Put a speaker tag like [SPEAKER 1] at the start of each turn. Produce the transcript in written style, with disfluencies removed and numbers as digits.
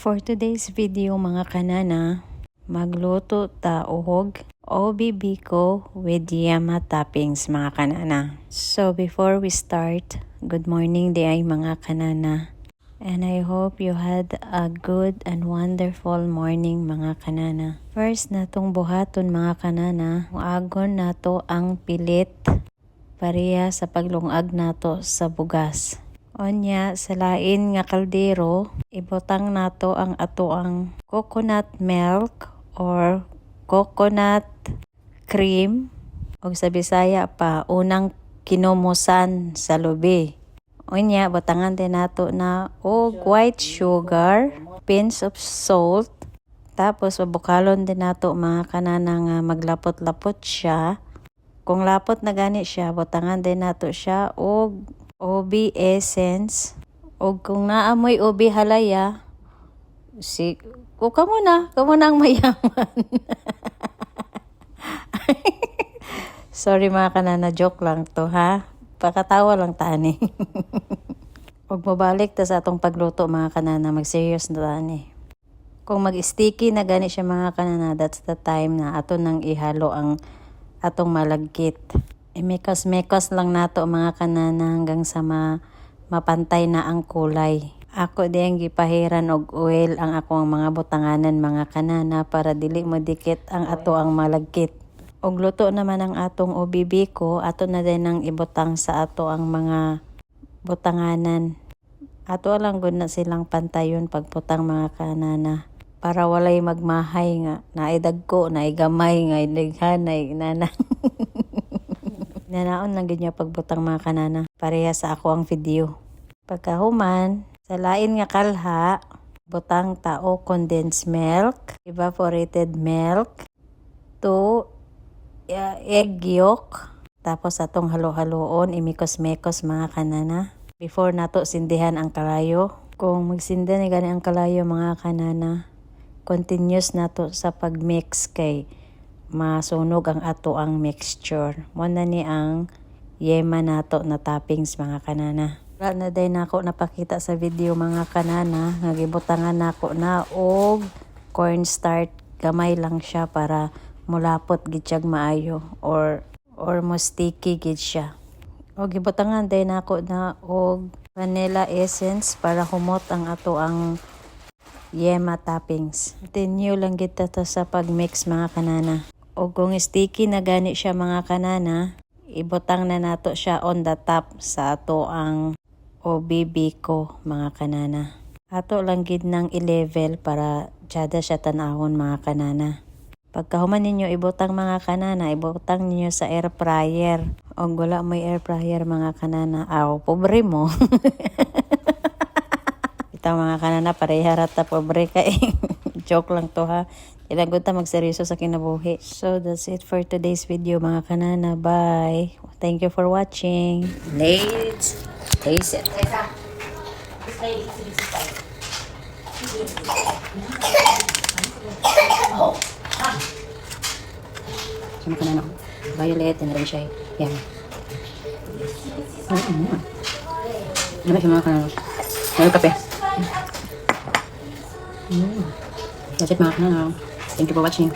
[SPEAKER 1] For today's video mga kanana, magluto ta og OBB ko with yama toppings mga kanana. So before we start, good morning day mga kanana. And I hope you had a good and wonderful morning mga kanana. First natong buhaton mga kanana, muagon nato ang pilit pareha sa paglungag nato sa bugas. Onya, sa lain nga kaldero, ibutang nato ang atoang coconut milk or coconut cream o sa Bisaya pa unang kinumusan sa lubi. Onya, butangan din nato na og white sugar, pinch of salt, tapos babukalon din nato mga kanana nga maglapot-lapot siya. Kung lapot na gani siya, butangan din nato siya og OB essence. O kung naamoy OB halaya, kamo na ang mayaman. Sorry mga kanana, joke lang to ha. Pakatawa lang tani. Huwag mabalik ta sa atong pagluto mga kanana, mag-serious na tani. Kung mag-sticky na gani siya mga kanana, that's the time na ato nang ihalo ang atong malagkit. Imekos-mekos lang nato mga kanana hanggang sa mapantay na ang kulay. Ako din gipahiran og oil ang akong mga butanganan mga kanana para dili mo dikit ang ato ang malagkit. Og luto naman ang atong OBB ko, ato na din ang ibutang sa ato ang mga butanganan. Ato lang gud na silang pantayon pagputang mga kanana para walay magmahay nga naidagko, naigamay, nga idaghanay nana. Nanaon lang gid niya pagbutang mga kanana pareha sa ako ang video. Pagkahuman, sa lain nga kalha, butang tao condensed milk, evaporated milk, 2 egg yolk, tapos atong halo-haloon, imikos-mekos mga kanana. Before nato sindihan ang kalayo. Kung magsinda ni gani ang kalayo mga kanana, continuous nato sa pagmix kay masunog ang ato ang mixture. Muna ni ang yema nato na toppings mga kanana. Wala na day nako napakita sa video mga kanana nga gibutangan nako na og cornstarch, gamay lang siya para mulapot gid siya maayo or mo sticky gid siya. Og gibutangan day nako na og vanilla essence para humot ang ato ang yema toppings. Continue lang gid ta sa pagmix mga kanana. O kung sticky na gani siya mga kanana, ibutang na nato siya on the top sa ato ang OBB ko mga kanana. Ato lang gid nang i-level para jada siya tanahon mga kanana. Pagkahuman ninyo ibutang mga kanana, ibutang ninyo sa air fryer. O wala may air fryer mga kanana, pobre mo. Ito mga kanana, pareha rata pobre ka eh. Joke lang to ha. Ilang ta magseryoso sa kinabuhi. So that's it for today's video mga kanana. Bye. Thank you for watching.
[SPEAKER 2] Let's taste it. Sama kanana. Violet and red siya. Yan. Ano siya mga kanana? May kape. That's it mga kanana. Thank you for watching.